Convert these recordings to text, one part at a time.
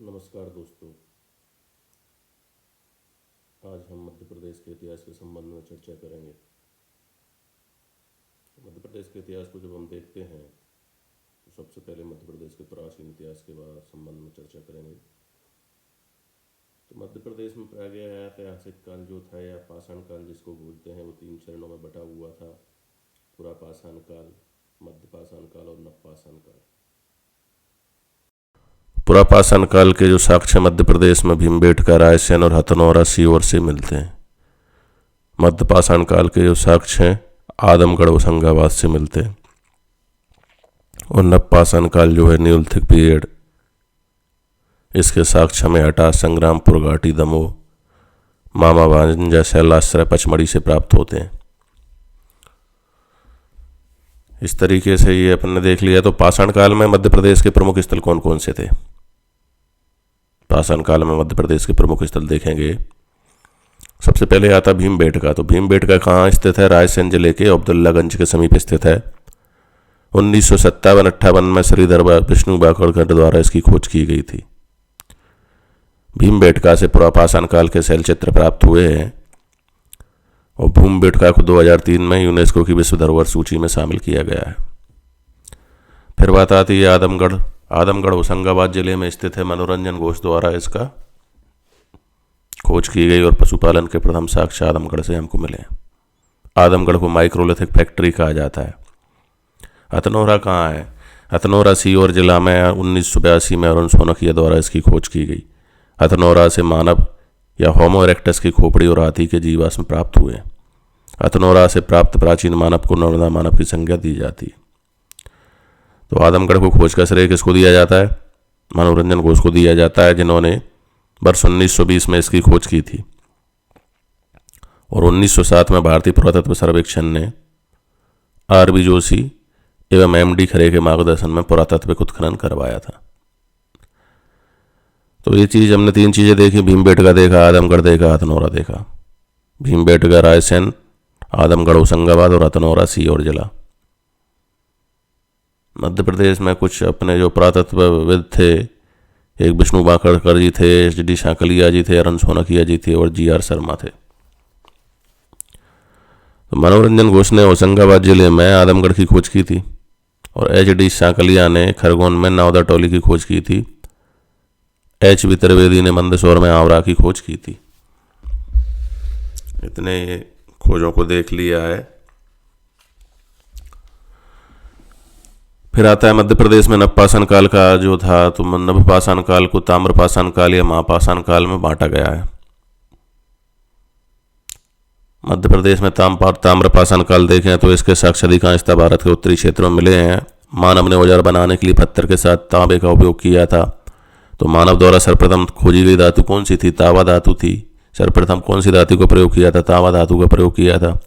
नमस्कार दोस्तों। आज हम मध्य प्रदेश के इतिहास के संबंध में चर्चा करेंगे। मध्य प्रदेश के इतिहास को जब हम देखते हैं तो सबसे पहले मध्य प्रदेश के प्राचीन इतिहास के बाद संबंध में चर्चा करेंगे। तो मध्य प्रदेश में प्रागैतिहासिक या ऐतिहासिक काल जो था या पाषाण काल जिसको बोलते हैं वो 3 चरणों में बटा हुआ था। पुरापाषाण काल, मध्य पाषाण काल और नवपाषाण काल। पुरापाषाण काल के जो साक्ष्य मध्य प्रदेश में भीमबेटका, रायसेन और हथनौरा सीहोर से मिलते हैं। मध्य पाषाण काल के जो साक्ष्य हैं आदमगढ़ होशंगाबाद से मिलते हैं। और नवपाषाण काल जो है न्यूलिथिक पीरियड, इसके साक्ष्य हमें हटा, संग्रामपुर घाटी, दमोह, मामा भांजा, शैलाश्रय, पचमढ़ी से प्राप्त होते हैं। इस तरीके से ये अपन ने देख लिया। तो पाषाण काल में मध्य प्रदेश के प्रमुख स्थल कौन कौन से थे? पाषाण काल में मध्य प्रदेश के प्रमुख स्थल देखेंगे। सबसे पहले आता भीमबेटका। तो भीमबेटका कहाँ स्थित है? रायसेन जिले के अब्दुल्लागंज के समीप स्थित है। 1957-58 में श्रीधर विष्णु बाकड़कर द्वारा इसकी खोज की गई थी। भीमबेटका से पुरापाषाण काल के शैलचित्र प्राप्त हुए हैं और भीमबेटका को 2003 में यूनेस्को की विश्व धरोहर सूची में शामिल किया गया है। फिर बात आती है आदमगढ़। आदमगढ़ होशंगाबाद जिले में स्थित है। मनोरंजन घोष द्वारा इसका खोज की गई और पशुपालन के प्रथम साक्ष्य आदमगढ़ से हमको मिले। आदमगढ़ को माइक्रोलिथिक फैक्ट्री कहा जाता है। हथनौरा कहाँ है? हथनौरा सीहोर जिला में 1982 में अरुण सोनकिया द्वारा इसकी खोज की गई। हथनौरा से मानव या होमो इरेक्टस की खोपड़ी और हाथी के जीवाश्म प्राप्त हुए। हथनौरा से प्राप्त प्राचीन मानव को नर्मदा मानव की संज्ञा दी जाती है। तो आदमगढ़ को खोज का श्रेय किसको दिया जाता है? मनोरंजन घोष को दिया जाता है, जिन्होंने वर्ष 1920 में इसकी खोज की थी। और 1907 में भारतीय पुरातत्व सर्वेक्षण ने आर.बी. जोशी एवं एम.डी. खरे के मार्गदर्शन में पुरातत्विक उत्खनन करवाया था। तो ये चीज़ हमने 3 चीज़ें देखी। भीमबेटका देखा, आदमगढ़ देखा, हथनौरा देखा। भीमबेटका रायसेन, आदमगढ़ होशंगाबाद और हथनौरा सीहोर जिला। मध्य प्रदेश में कुछ अपने जो पुरातत्वविद थे, एक विष्णु बाकड़कर जी थे, एच.डी. सांकलिया जी थे, अरुण सोनकिया जी थे और जी.आर. शर्मा थे। तो मनोरंजन घोष ने होशंगाबाद जिले में आदमगढ़ की खोज की थी और एच.डी. सांकलिया ने खरगोन में नावदा टोली की खोज की थी। एच.वी. त्रिवेदी ने मंदसौर में आवरा की खोज की थी। इतने खोजों को देख लिया है। फिर आता है मध्य प्रदेश में नवपाषाण काल का जो था। तो नवपाषाण काल को ताम्रपाषाण काल या महापाषाण काल में बांटा गया है। मध्य प्रदेश में ताम्रपाषाण काल देखें तो इसके साक्ष्य अधिकांशतः भारत के उत्तरी क्षेत्रों में मिले हैं। मानव ने औजार बनाने के लिए पत्थर के साथ तांबे का उपयोग किया था। तो मानव द्वारा सर्वप्रथम खोजी गई धातु कौन सी थी? तांबा धातु थी। सर्वप्रथम कौन सी धातु का प्रयोग किया था? तांबा धातु का प्रयोग किया था।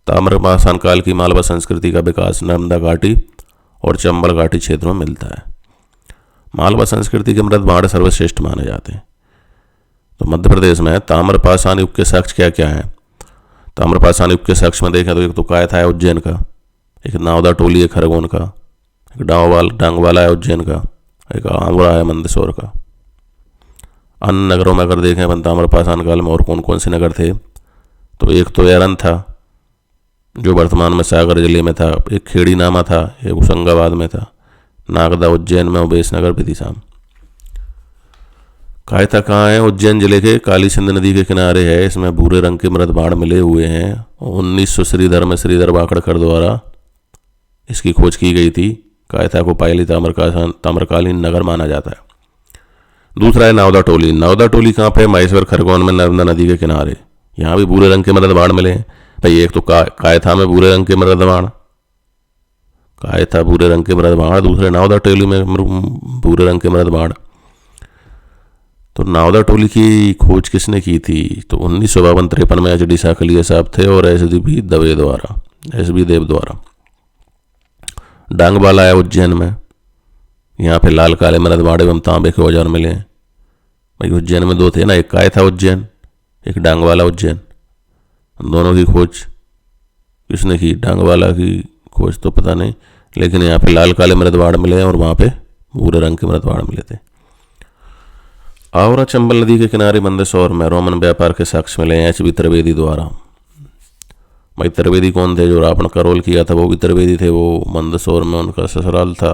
ताम्रपाषाण काल की मालवा संस्कृति का विकास नर्मदा घाटी और चंबल घाटी क्षेत्रों में मिलता है। मालवा संस्कृति के मृत भांड सर्वश्रेष्ठ माने जाते हैं। तो मध्य प्रदेश में ताम्रपाषाण युग के साक्ष्य क्या क्या है? ताम्रपाषाण युग के साक्ष्य में देखें तो एक तो कायथा है उज्जैन का, एक नावदा टोली है खरगोन का, एक डांगवाला है उज्जैन का, एक आंवरा है मंदसौर का। अन्य नगरों में अगर देखें अपन ताम्रपाषाण काल में और कौन कौन से नगर थे, तो एक तो एरन था जो वर्तमान में सागर जिले में था, एक खेड़ी नामा था, एक होशंगाबाद में था, नागदा उज्जैन में और बेसनगर विदिशा। कायथा कहाँ है? उज्जैन जिले के काली सिंध नदी के किनारे है। इसमें भूरे रंग के मृत भांड मिले हुए हैं। 1900 श्रीधर में श्रीधर बाकड़कर द्वारा इसकी खोज की गई थी। कायथा को पहली ताम्रकालीन नगर माना जाता है। दूसरा है नावदा टोली। नावदा टोली कहाँ पे? महेश्वर खरगोन में नर्मदा नदी के किनारे। यहाँ भी भूरे रंग के मृत भांड मिले हैं। भाई एक तो कायथा में भूरे रंग के मृत भांड, कायथा भूरे रंग के मृत भांड, दूसरे नावदा टोली में भूरे रंग के मृत भांड। तो नावदा टोली की खोज किसने की थी? तो 1952-53 में एच.डी. सांकलिया साहब थे और एस.बी. देव द्वारा। डांगवाला है उज्जैन में। यहाँ पे लाल काले मृत भांड एवं तांबे के औजार मिले हैं। भाई उज्जैन में 2 थे ना, एक कायथा उज्जैन, एक डांगवाला उज्जैन। दोनों की खोज किसने की? डांगवाला की खोज तो पता नहीं, लेकिन यहाँ पे लाल काले मृत भांड मिले हैं और वहाँ पे भूरे रंग के मृत भांड मिले थे। आवरा चंबल नदी के किनारे मंदसौर में रोमन व्यापार के साक्ष्य मिले हैं एच.बी. त्रिवेदी द्वारा। भाई त्रिवेदी कौन थे? जो रावण का रोल किया था वो भी त्रिवेदी थे, वो मंदसौर में उनका ससुराल था,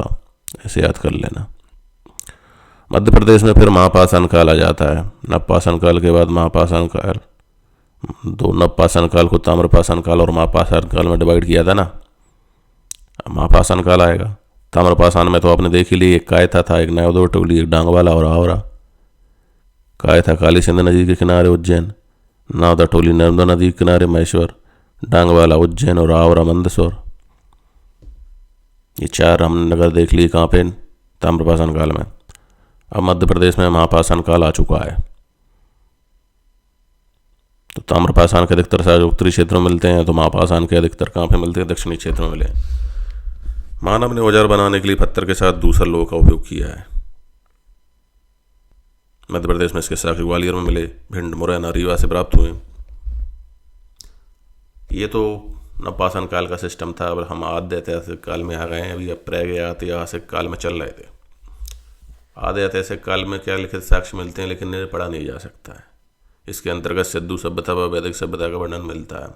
ऐसे याद कर लेना। मध्य प्रदेश में फिर महापाषाण काल आ जाता है। नवपाषाण काल के बाद महापाषाण काल, दो नवपाषाण काल को ताम्रपाषाण काल और महापाषाण काल में डिवाइड किया था ना। महापाषाण काल आएगा। ताम्रपाषाण में तो आपने देख ही ली, एक कायथा था, एक न्यायदो टोली, एक डांगवाला और आवरा। कायथा काली सिंध नदी के किनारे उज्जैन, नावदा टोली नर्मदा नदी के किनारे महेश्वर, डांगवाला उज्जैन और आवरा मंदसौर। ये 4 हमने नगर देख लिए कहाँ पे? ताम्रपाषाण काल में। अब मध्य प्रदेश में महापाषाण काल आ चुका है। तो ताम्रपाषाण के अधिकतर सारे उत्तरी क्षेत्रों में मिलते हैं, तो महापाषाण के अधिकतर कहाँ पे मिलते हैं? दक्षिणी क्षेत्रों में मिले। मानव ने औजार बनाने के लिए पत्थर के साथ दूसर लोह का उपयोग किया है। मध्य प्रदेश में इसके साक्ष्य ग्वालियर में मिले, भिंड, मुरैना, रीवा से प्राप्त हुए। ये तो नवपाषाण काल का सिस्टम था। अब हम आद्य ऐतिहासिक काल में आ गए हैं। अभी अब प्रागैतिहासिक काल में चल रहे थे। आद्य ऐतिहासिक काल में क्या लिखित साक्ष्य मिलते हैं, लेकिन इन्हें पढ़ा नहीं जा सकता है। इसके अंतर्गत सिंधु सभ्यता व वैदिक सभ्यता का वर्णन मिलता है।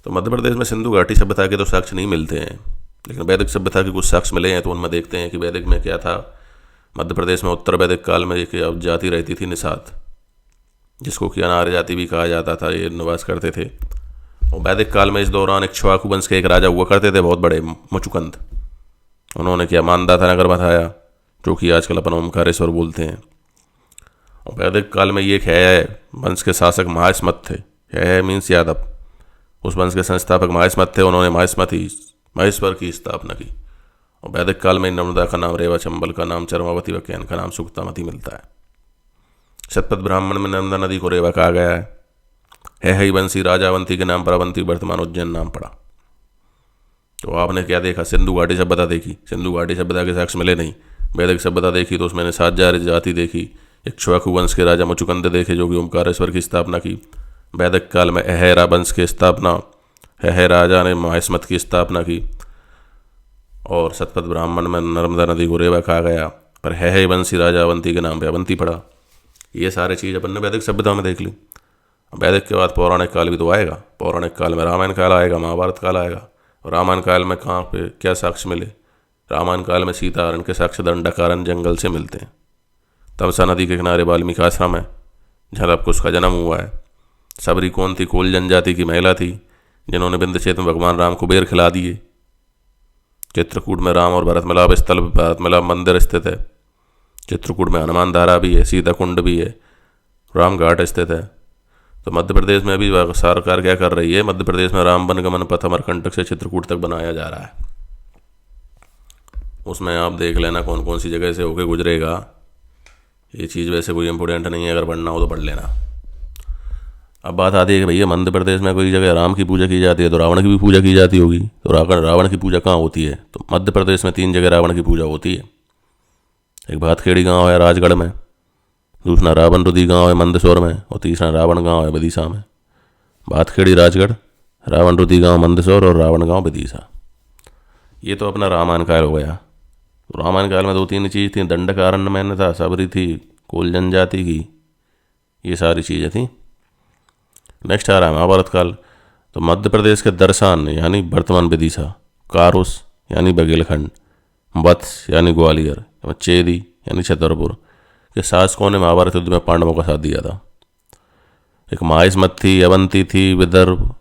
तो मध्य प्रदेश में सिंधु घाटी सभ्यता के तो साक्ष्य नहीं मिलते हैं, लेकिन वैदिक सभ्यता के कुछ साक्ष्य मिले हैं। तो उनमें देखते हैं कि वैदिक में क्या था। मध्य प्रदेश में उत्तर वैदिक काल में एक जाति रहती थी निषाद, जिसको कि अनार्य जाति भी कहा जाता था। ये निवास करते थे। और वैदिक काल में इस दौरान इक्ष्वाकु वंश के एक राजा हुआ करते थे, बहुत बड़े, मुचुकुंद। उन्होंने क्या मानदाता नगर बसाया, जो कि आजकल अपन ओमकारेश्वर बोलते हैं। और वैदिक काल में ये है वंश के शासक महास्मत थे। है मीन्स यादव। उस वंश के संस्थापक महास्मत थे। उन्होंने महेश्वर की स्थापना की। और वैदिक काल में नर्मदा का नाम रेवा, चंबल का नाम चरमावती व कैन का नाम सुक्तामती मिलता है। शतपथ ब्राह्मण में नर्मदा नदी को रेवा कहा गया है। वंशी राजा अवंती के नाम पर अवंती वर्तमान उज्जैन नाम पड़ा। तो आपने क्या देखा? सिंधु घाटी सभ्यता देखी। सिंधु घाटी सभ्यता के साक्ष्य मिले नहीं। वैदिक सभ्यता देखी तो उसमें निषाद जाति देखी। इक्ष्वाकु वंश के राजा मुचुकुंद देखे, जो कि ओमकारेश्वर की स्थापना की। वैदिक काल में अहेरा वंश की स्थापना, अहेर राजा ने महास्मत की स्थापना की। और शतपथ ब्राह्मण में नर्मदा नदी को रेवा कहा गया, पर है वंशी राजा अवंती के नाम पे अवंती पड़ा। ये सारी चीज़ अपन ने वैदिक सभ्यता में देख ली। वैदिक के बाद पौराणिक काल भी तो आएगा। पौराणिक काल में रामायण काल आएगा, महाभारत काल आएगा। और रामायण काल में कहाँ पे क्या साक्ष्य मिले? रामायण काल में सीता हरण के साक्ष्य दंडकारण्य जंगल से मिलते हैं। तमसा नदी के किनारे वाल्मीकि आश्रम है, जहाँ अब उसका जन्म हुआ है। सबरी कौन थी? कोल जनजाति की महिला थी, जिन्होंने विंध्य क्षेत्र में भगवान राम को बेर खिला दिए। चित्रकूट में राम और भरत मिलाप स्थल, भरत मिलाप मंदिर स्थित है। चित्रकूट में हनुमान धारा भी है, सीता कुंड भी है, राम घाट स्थित है। तो मध्य प्रदेश में अभी सरकार क्या कर रही है? मध्य प्रदेश में राम वन गमन पथ अमरकंटक से चित्रकूट तक बनाया जा रहा है। उसमें आप देख लेना कौन कौन सी जगह से होके गुजरेगा। ये चीज़ वैसे कोई इंपॉर्टेंट नहीं है, अगर पढ़ना हो तो पढ़ लेना। अब बात आती है कि भैया मध्य प्रदेश में कोई जगह राम की पूजा की जाती है, तो रावण की भी पूजा की जाती होगी। तो रावण की पूजा कहाँ होती है? तो मध्य प्रदेश में 3 जगह रावण की पूजा होती है। एक भातखेड़ी गांव है राजगढ़ में, दूसरा रावण रुदी गांव है मंदसौर में, और तीसरा रावण गांव है विदिशा में। भातखेड़ी राजगढ़, रावण रुदी गांव मंदसौर और रावण गांव विदिशा। ये तो अपना रामायण काल हो गया। तो रामायण काल में 2-3 चीज़ थी। दंडकारण्य मैंने था, सबरी थी, कोल जनजाति की, ये सारी चीज़ें थी। नेक्स्ट आ रहा है महाभारत काल। तो मध्य प्रदेश के दर्शान यानी वर्तमान विदिशा, कारुस यानी बघेलखंड, वत्स यानी ग्वालियर, चेदी यानी छतरपुर के शासकों ने महाभारत युद्ध में पांडवों का साथ दिया था। एक महास्मत थी, अवंती थी, विदर्भ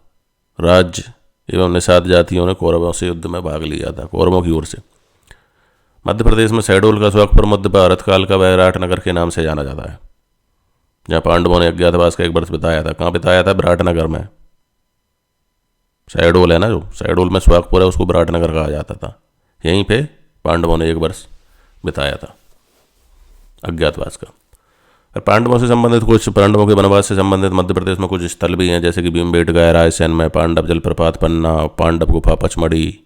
राज्य एवं निषाद जातियों ने कौरवों से युद्ध में भाग लिया था, कौरवों की ओर से। मध्य प्रदेश में शहडोल का सोहागपुर मध्य भारत काल का विराट नगर के नाम से जाना जाता है, जहाँ पांडवों ने अज्ञातवास का एक वर्ष बिताया था। कहाँ बिताया था? विराटनगर में। शहडोल है ना, जो शहडोल में सोहागपुर है, उसको विराटनगर कहा जाता था। यहीं पे पांडवों ने 1 वर्ष बिताया था अज्ञातवास का। पांडवों से संबंधित कुछ, पांडवों के वनवास से संबंधित मध्य प्रदेश में कुछ स्थल भी हैं, जैसे कि भीमबेटका रायसेन में, पांडव जलप्रपात पन्ना, पांडव गुफा पचमढ़ी,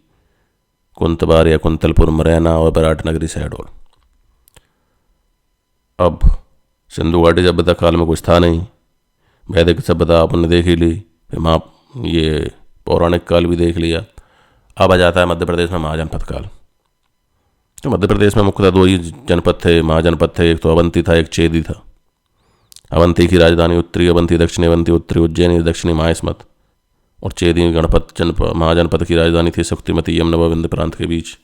कुंतबार या कुंतलपुर मुरैना और विराटनगरी शहडोल। अब सिंधु घाटी सभ्यता काल में कुछ था नहीं। वैदिक सभ्यता आपने देख ही ली, फिर ये पौराणिक काल भी देख लिया। अब आ जाता है मध्य प्रदेश में महाजनपद काल। तो मध्य प्रदेश में मुख्यतः दो ही जनपद थे, महाजनपद थे, एक तो अवंती था, एक चेदी था। अवंती की राजधानी उत्तरी अवंती, दक्षिणी अवंती, उत्तरी उज्जैनी, दक्षिणी माहेस्मत। और चेदी गणपत महाजनपद की राजधानी थी शक्तिमती, यमुना व विंध्य प्रांत के बीच,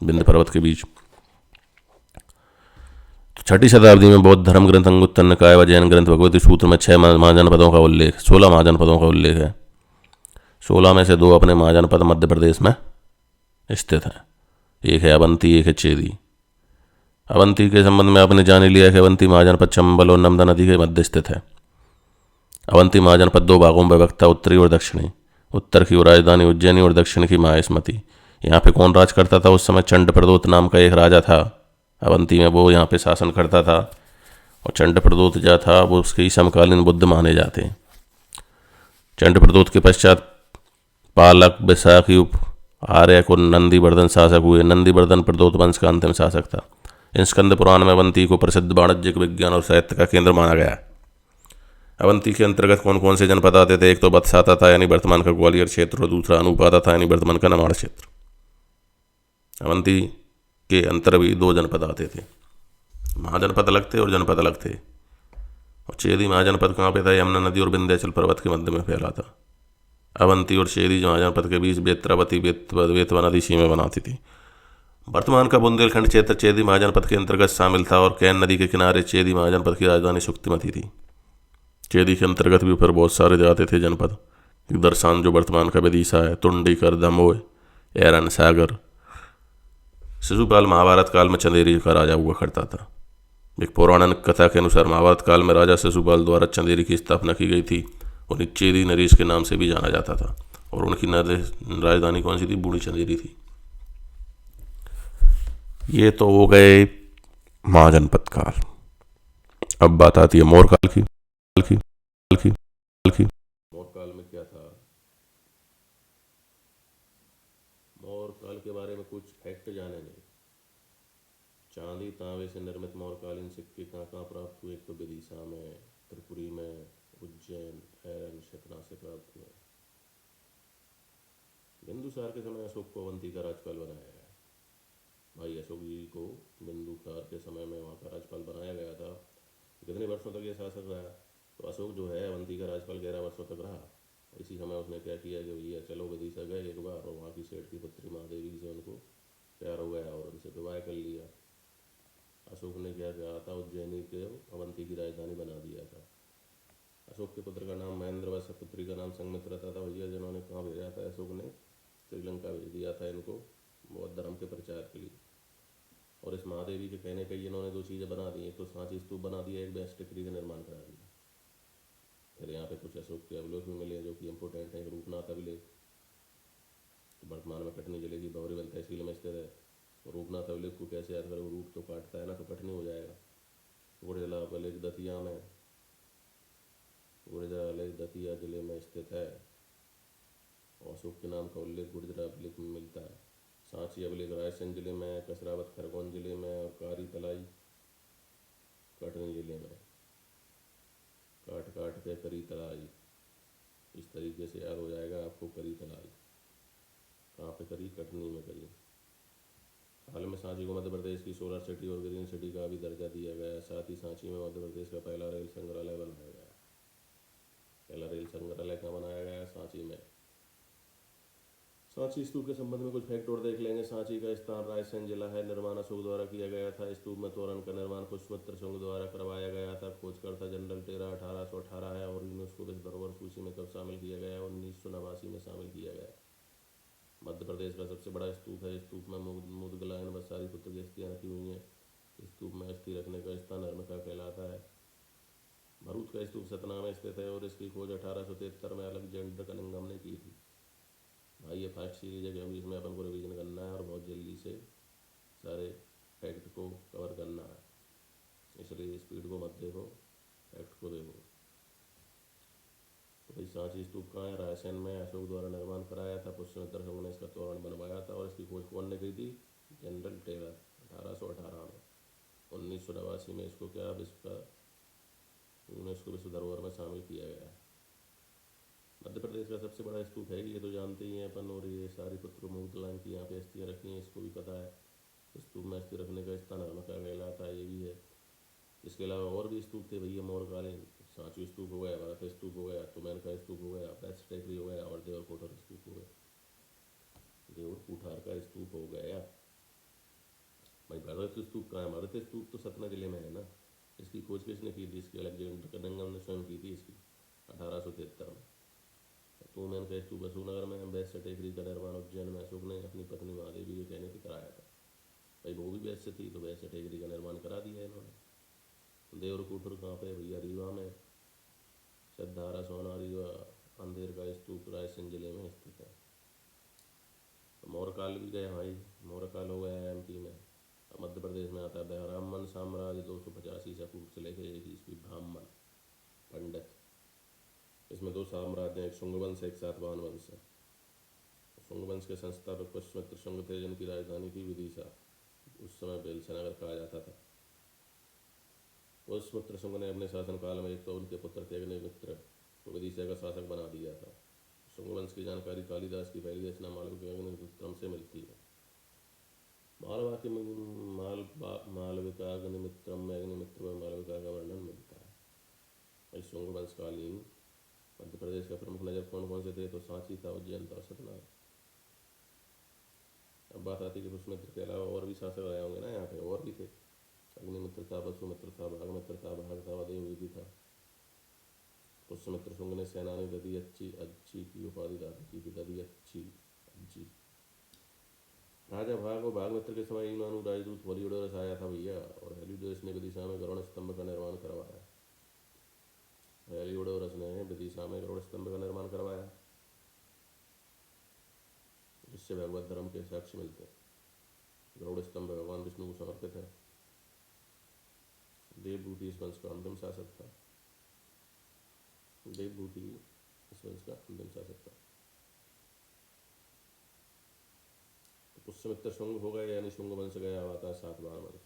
विंध्य पर्वत के बीच। तो 6वीं शताब्दी में बौद्ध धर्म ग्रंथ अंगुत्तर निकाय व जैन ग्रंथ भगवती सूत्र में 6 महाजनपदों का उल्लेख, 16 महाजनपदों का उल्लेख है। 16 में से 2 अपने महाजनपद मध्य प्रदेश में स्थित हैं। एक है अवंती, एक है चेदी। अवंती के संबंध में आपने जान लिया कि अवंती महाजनपद चंबल और नर्मदा नदी के मध्य स्थित है। अवंती महाजनपद 2 भागों में विभक्त था, उत्तरी और दक्षिणी। उत्तर की राजधानी उज्जैनी और दक्षिण की माहेस्मती। यहाँ पे कौन राज करता था उस समय? चंड प्रदोत नाम का एक राजा था अवंती में, वो यहाँ पे शासन करता था। और चंड प्रदोत जो था वो उसके ही समकालीन बुद्ध माने जाते हैं। चंड प्रदोत के पश्चात पालक, विशाखयुप, आर्यक और नंदीवर्धन शासक हुए। नंदीवर्धन प्रदोत वंश का अंतिम शासक था। इन स्कंद पुराण में अवंती को प्रसिद्ध वाणिज्यिक, विज्ञान और साहित्य का केंद्र माना गया है। अवंती के अंतर्गत कौन कौन से जनपद आते थे? एक तो बत्सा आता था यानी वर्तमान का ग्वालियर क्षेत्र, और दूसरा अनूप आता था यानी वर्तमान का नमाड़ क्षेत्र। अवंती के अंतर भी 2 जनपद आते थे, महाजनपद अलग थे और जनपद अलग थे। और चेदी महाजनपद कहाँ पे था? यमुना नदी और विंध्याचल पर्वत के मध्य में फैला था। अवंती और चेदी महाजनपद के बीच बेत्रावती बेतवा नदी सीमा बनाती थी। वर्तमान का बुंदेलखंड क्षेत्र चेदी महाजनपद के अंतर्गत शामिल था और कैन नदी के किनारे चेदी महाजनपद की राजधानी शक्तिमती थी। चेदी के अंतर्गत भी फिर बहुत सारे जाते थे जनपद। दरसान जो वर्तमान का विदिशा है, तुंडीकर, दमोह, एरन, सागर। शिशुपाल महाभारत काल में चंदेरी का राजा हुआ करता था। एक पौराणिक कथा के अनुसार महाभारत काल में राजा शिशुपाल द्वारा चंदेरी की स्थापना की गई थी। उन्हें चेदी नरेश के नाम से भी जाना जाता था। और उनकी राजधानी कौन सी थी? बूढ़ी चंदेरी थी। ये तो हो गए महाजनपद काल। अब बात आती है मौर्य काल की। मौर्य काल में क्या था? मौर्य काल के बारे में कुछ फैक्ट जानेंगे। चांदी तांबे से निर्मित मौर्यकालीन सिक्के कहाँ कहाँ प्राप्त हुए? तो विदिशा में, त्रिपुरी में, उज्जैन, एरन, सतना से प्राप्त हुए। बिंदुसार के समय अशोक को अवंती का राज्यपाल बनाया गया। भाई अशोक जी को बिंदुसार के समय में वहाँ का राज्यपाल बनाया गया था। कितने वर्षों तक ये शासक रहा? तो अशोक जो है अवंती का राज्यपाल 11 वर्षों तक रहा। इसी समय उसने क्या किया कि भैया चलो विदिशा गए एक बार, और वहाँ की सेठ की पुत्री महादेवी से उनको प्यार हो गया और उनसे विवाह कर लिया। अशोक ने क्या कहा था? उज्जैनी के अवंती की राजधानी बना दिया था। अशोक के पुत्र का नाम महेंद्र व पुत्री का नाम संघमित्रा था भैया, जिन्होंने कहाँ भेजा था? अशोक ने श्रीलंका भेज दिया था इनको बौद्ध धर्म के प्रचार के लिए। और इस महादेवी के कहने पर इन्होंने 2 चीज़ें बना दी। एक तो सांची स्तूप बना दिया, एक बेस्ट टिकरी का निर्माण करा दिया। फिर यहाँ पे कुछ अशोक के अवलोक भी मिले जो कि इम्पोर्टेंट है। रूपनाथ अभिलेख वर्तमान में कटनी जिले की बौरीवल तहसील में स्थित है। रूपनाथ अभिलेख को कैसे याद करें? रूट तो काटता है ना, तो कटनी हो जाएगा। गुड़जिला अभिलेख दतिया में, गुड़जिला अभिलेख दतिया जिले में स्थित है। और अशोक के नाम का उल्लेख गुड़जिला अभिलेख में मिलता है। सांची अभिलेख रायसेन जिले में, कसरावत खरगोन जिले में, और कारी तलाई कटनी जिले में। काट काट के करी तलाई, इस तरीके से याद हो जाएगा आपको। करी तलाई कहाँ पे करी? कटनी में करी। हाल में सांची को मध्य प्रदेश की सोलर सिटी और ग्रीन सिटी का भी दर्जा दिया गया है। साथ ही सांची में मध्य प्रदेश का पहला रेल संग्रहालय बनाया गया। पहला रेल संग्रहालय कहाँ बनाया गया? सांची में। सांची स्तूप के संबंध में कुछ फैक्ट और देख लेंगे। सांची का स्थान रायसेन जिला है। निर्माण अशोक द्वारा किया गया था। स्तूप में तोरण का निर्माण पुष्पमित्र शुंग द्वारा करवाया गया था। खोजकर्ता जनरल टेरा 1818 है। और यूनेस्को विश्व धरोहर सूची में कब शामिल किया गया? 1989 में शामिल किया गया। मध्य प्रदेश का सबसे बड़ा स्तूप है। स्तूप में मुदगलायन व सारिपुत्र की अस्थियां रखी हुई हैं। स्तूप में अस्थि रखने का स्थान हर्मिका कहलाता है। भरूच का स्तूप सतना में स्थित है और इसकी खोज 1873 में अलेक्जेंडर कनिंघम ने की थी। भाई ये फैक्ट सीरीज है क्योंकि इसमें अपन को रिवीजन करना है और बहुत जल्दी से सारे फैक्ट को कवर करना है, इसलिए स्पीड को मत देखो, फैक्ट को देखो। तो भाई सांची स्तूप कहाँ है? रायसेन में। अशोक द्वारा निर्माण कराया था। पुष्पमित्र शुंग ने इसका तोरण बनवाया था और इसकी खोज कौन ने की थी? जनरल टेलर 1818 में। 1989 में इसको क्या यूनेस्को विश्व धरोहर में शामिल किया गया। मध्य प्रदेश का सबसे बड़ा स्तूप है ये तो जानते ही हैं अपन। और ये सारी पुत्र मुदगलायन की यहाँ पे अस्थियाँ रखी हैं, इसको भी पता है। स्तूप में अस्थि रखने का स्थान हर्मका कहलाता है, ये भी है। इसके अलावा और भी स्तूप थे भैया मौर्यकालीन। सांची स्तूप हो गया, भरत स्तूप हो गया, तुमैन का स्तूप हो गया, बैस टेकरी हो गया और देवर कोठार स्तूप हो गया। देवर कोठार का स्तूप हो गया भाई। भरत स्तूप कहाँ है? भरत स्तूप तो सतना जिले में है ना। इसकी खोज किसने की थी? इसकी अलेक्जेंडर कनिंघम ने स्वयं की थी इसकी 1873 में। तुमैन का स्तूप अशोकनगर में। बैस टेकरी का निर्माण उज्जैन में अशोक ने अपनी पत्नी महादेवी के कहने पर कराया था। भाई वो भी वैश्य थी तो वैश्य टेकरी का निर्माण करा दिया इन्होंने। देवर कोठर कहाँ पे भैया? रीवा में। सद्धारा सोना रीवा अंधेर का स्तूप रायसेन जिले में स्थित है। तो मौर्यकाल भी गया भाई। मौर्यकाल हो गया एमपी में। मध्य प्रदेश में आता है ब्राह्मण साम्राज्य 250 ईसा पूर्व से लेकर 1 ईस्वी ब्राह्मण पंडित। इसमें 2 साम्राज्य हैं, एक शुंग वंश एक सातवाहन वंश है। शुंग वंश के संस्थापक पुष्यमित्र शुंग थे जिनकी राजधानी थी विदिशा। उस समय बेलसानगर कहा जाता था। पुष्यमित्र शुंग ने अपने शासनकाल में एक तो उनके पुत्र थे अग्निमित्र को विदिशा का शासक बना दिया था। शुंग वंश की जानकारी कालिदास की पहली रचना मालविका अग्निमित्रम से मिलती है। मालविका अग्निमित्रम में अग्निमित्र व मालविका का वर्णन मिलता है। शुंग वंशकालीन मध्य प्रदेश का प्रमुख नगर कौन कौन से थे? तो सांची था, उज्जैन था, सतना। अब बात आती है कि पुष्यमित्र के अलावा और भी शासक रहे होंगे ना यहाँ पे, और भी थे। अग्निमित्र था, वसुमित्र था, भागमित्र था, भाग था, देवविधि था। पुष्यमित्र शुंग ने सेनानी दधी अच्छी की उपाधि धारण की थी। दधी अच्छी। राजा भाग और भागमित्र के समय ईमानु राजदूत हेलियोडोरस आया था भैया, और हेलियोडोरस ने विदिशा में गरुड़ स्तंभ का निर्माण करवाया। हेलियोडोरस ने विदिशा में गरुड़ स्तंभ का निर्माण करवाया, जिससे भगवत धर्म के साक्ष्य मिलते हैं। गरुड़ स्तंभ भगवान विष्णु को समर्पित है। देवभूति इस वंश का अंतिम शासक था। देवभूति इस वंश का अंतिम शासक था। तो पुष्यमित्र शुंग हो गए, यानी शुंग वंश गया हुआ था सातवाहन वंश।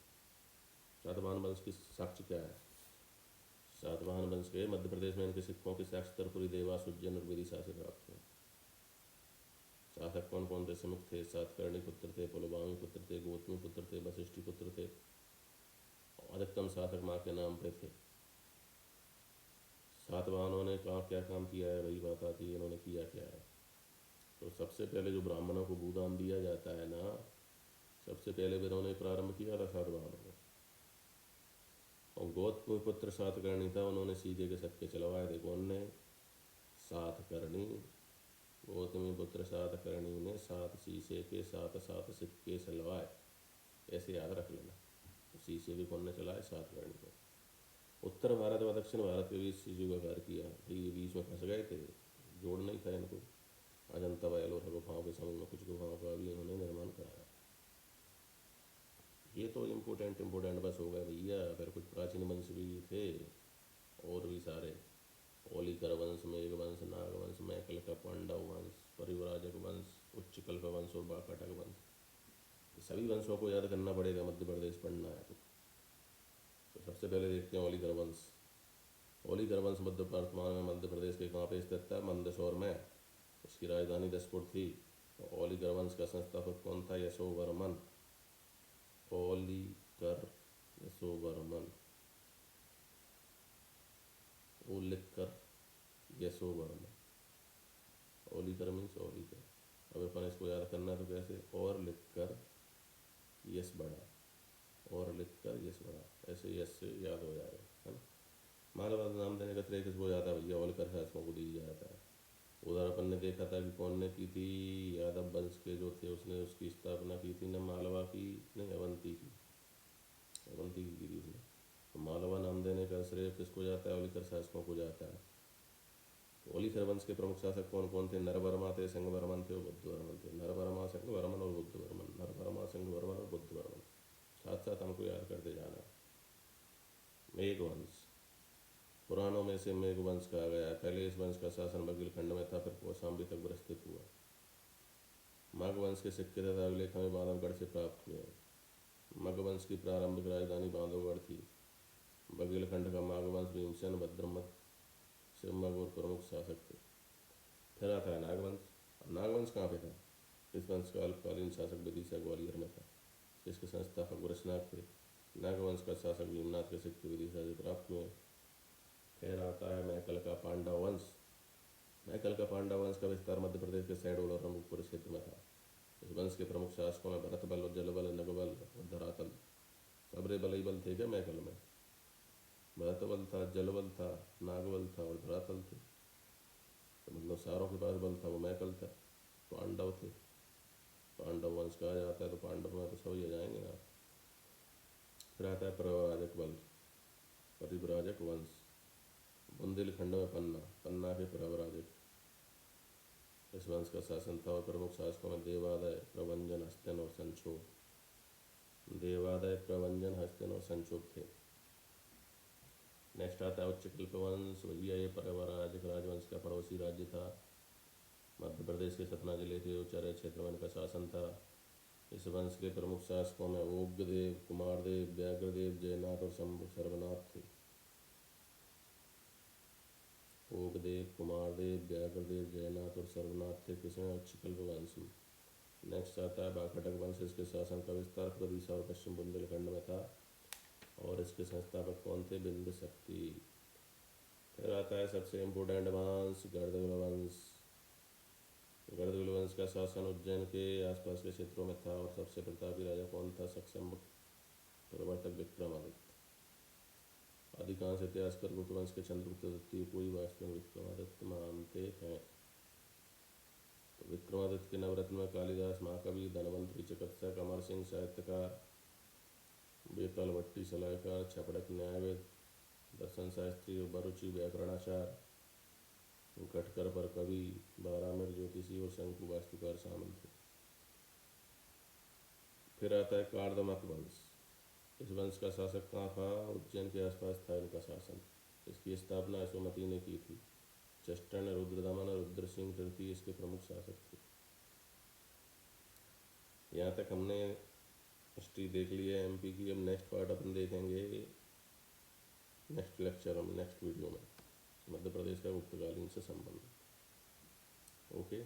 सातवाहन वंश की साक्ष्य क्या है? सातवाहन वंश के मध्य प्रदेश में इनके सिक्कों के साक्ष्य तरपुरी, देवास, उज्जैन और विदिशा से प्राप्त हुए। शासक कौन कौन थे? सिमुख थे, सातकर्णी पुत्र थे, पुलवामी पुत्र थे, गौतमी पुत्र थे, वशिष्ठी पुत्र थे। अधिकतम शासक माँ के नाम पे थे। सातवाहनों ने कहा क्या काम किया है? वही बात आती है इन्होंने किया क्या है। तो सबसे पहले जो ब्राह्मणों को भूदान दिया जाता है ना, सबसे पहले इन्होंने प्रारंभ किया था सातवाहनों ने। और गौतमी पुत्र सातकर्णी था, उन्होंने सीधे के सत्य चलवाए थे। कौन ने? सातकर्णी। गौतमी पुत्र सातकर्णी ने 7 शीशे के 7 सिक्के चलवाए। ऐसे याद रख लेना। तो शीशे भी कौन ने चलाए? सातकर्णी ने। उत्तर भारत व दक्षिण भारत के बीच शिशु का कार्य किया। ये बीच में फंस गए थे, जोड़ नहीं था इनको। अजंता व एलोरा गुफाओं के समूह में कुछ गुफाओं का भी इन्होंने निर्माण कराया। ये तो इम्पोर्टेंट बस हो गए भैया। फिर कुछ प्राचीन वंश भी थे और भी सारे। ओलिकर वंश, मेघवंश, नागवंश, मैकलका, पांडव वंश, परिव्राजक वंश, उच्चकल्प वंश और बाकाटक वंश। सभी वंशों को याद करना पड़ेगा मध्य प्रदेश पढ़ना है तो सबसे पहले देखते हैं ओलिकर वंश। ओलिकर वंश वर्तमान में मध्य प्रदेश के कहाँ पे स्थित था? मंदसौर में। इसकी राजधानी दसपुर थी। ओलिकर वंश का संस्थापक कौन था? यशोवर्मन। ओलिकर यशोवर्मन। ओ लिख कर यशोवर्मन। ओलिकर मीन्स ओलिकर। अब अपन इसको याद करना है तो कैसे? और लिख कर यश बड़ा, और लिख कर यश बड़ा, ऐसे यश से याद हो जाएगा, है ना। मालवा नाम देने का श्रेय किसको जाता है भैया? ओलिकर शासकों को दी जाता है। उधर अपन ने देखा था कि कौन ने की थी? यादव वंश के जो थे उसने उसकी स्थापना की थी ना, मालवा की नहीं, अवंती की। अवंती की थी उसने। तो मालवा नाम देने का श्रेय किसको जाता है? ओलिकर शासकों को जाता है। ओलिकर वंश के प्रमुख शासक कौन कौन थे? नरवर्मा थे, सिंहवर्मन थे और बुद्धवर्मन थे। नरवर्मा, सिंहवर्मन और बुद्धवर्मन। नरवर्मा, सिंहवर्मन और बुद्धवर्मन। साथ साथ हमको याद करते जाना। मेघवंश। पुराणों में से मेघवंश कहा गया है। पहले इस वंश का शासन बघेलखंड में था, फिर कौशाम्बी तक विस्तृत हुआ। मगवंश के सिक्के तथा अभिलेख हमें बांधवगढ़ से प्राप्त हुए हैं। मगवंश की प्रारंभिक राजधानी बांधवगढ़ थी। बघेलखंड का मगवंश भीमसेन, भद्रमत से मग और प्रमुख शासक थे। फिर आता है नागवंश। नागवंश कहाँ पे था? इस वंश का अल्पकालीन शासक विदिशा ग्वालियर में था। इसके संस्थापक वृषनाग थे। नागवंश का शासक भीमनाथ के सिक्के विदिशा से प्राप्त हुए। फिर आता है मैकल का पांडव वंश। मैकल का पांडव वंश का विस्तार मध्य प्रदेश के शहडोल और अनूपपुर क्षेत्र में था। इस वंश के प्रमुख शासकों में भरत बल, जल बल, नगबल और धरातल, सबरे बल ही बल थे क्या मैकल में? भरत बल था, जल बल था, नागबल था और धरातल थे। तो मतलब सारों के पास बल था, वो मैकल था। पांडव थे, पांडव वंश कहा जाता है, तो पांडव में तो सभी आ जाएंगे ना। फिर आता है प्रव्राजक बल, परिव्राजक वंश। बुंदेलखंड में पन्ना, पन्ना के प्रव्राजक, इस वंश का शासन था और प्रमुख शासकों में देवादय, प्रवंजन, हस्तिन और संक्षोभ। देवादय, प्रवंजन, हस्तिन और संक्षोभ थे। नेक्स्ट आता है उच्चकल्प वंश। भैया ये प्रवराजक राजवंश का पड़ोसी राज्य था। मध्य प्रदेश के सतना जिले के उच्चरे क्षेत्र में इनका शासन था। इस वंश के प्रमुख शासकों में ओग्रदेव, कुमारदेव, व्याघ्रदेव, जयनाथ और सर्वनाथ थे। ओगदेव, कुमारदेव, व्याघ्रदेव, जयनाथ और सर्वनाथ थे किसमें? उच्चकल्प वंश में। नेक्स्ट आता है बाकटक वंश। इसके शासन का विस्तार प्रदिशा और पश्चिम बुंदेलखंड में था और इसके संस्थापक कौन थे? बिंद शक्ति। फिर आता है सबसे इम्पोर्टेंट वंश, गर्दगुल वंश। गर्दगुल वंश का शासन उज्जैन के आसपास के क्षेत्रों में था और सबसे प्रतापी राजा कौन था? सक्षम प्रवर्तक विक्रमादित्य। अधिकांश इतिहासकार गुप्त वंश के चंद्रगुप्त द्वितीय को ही वास्तविक विक्रमादित्य मानते हैं। तो विक्रमादित्य के नवरत्न में कालिदास, महाकवि, धनवंतरी, चिकित्सक, अमर सिंह साहित्यकार, बेताल भट्टी सलाहकार, छपड़क न्यायविद, दर्शन शास्त्री, बरुचि व्याकरणाचार, गटकर पर कवि, बारामिर ज्योतिषी और शंकु वास्तुकार शामिल थे। फिर आता है कार्दमक वंश। इस वंश का शासक कहाँ था? उज्जैन के आसपास था इनका शासन। इसकी स्थापना यशोमती ने की थी। चेस्टन, रुद्रदमन, रुद्र सिंह तृतीय इसके प्रमुख शासक थे। यहाँ तक हमने हिस्ट्री देख ली है एमपी की। अब नेक्स्ट पार्ट अपन देखेंगे नेक्स्ट लेक्चर में, नेक्स्ट वीडियो में, मध्य प्रदेश का गुप्तकालीन से संबंधित। ओके।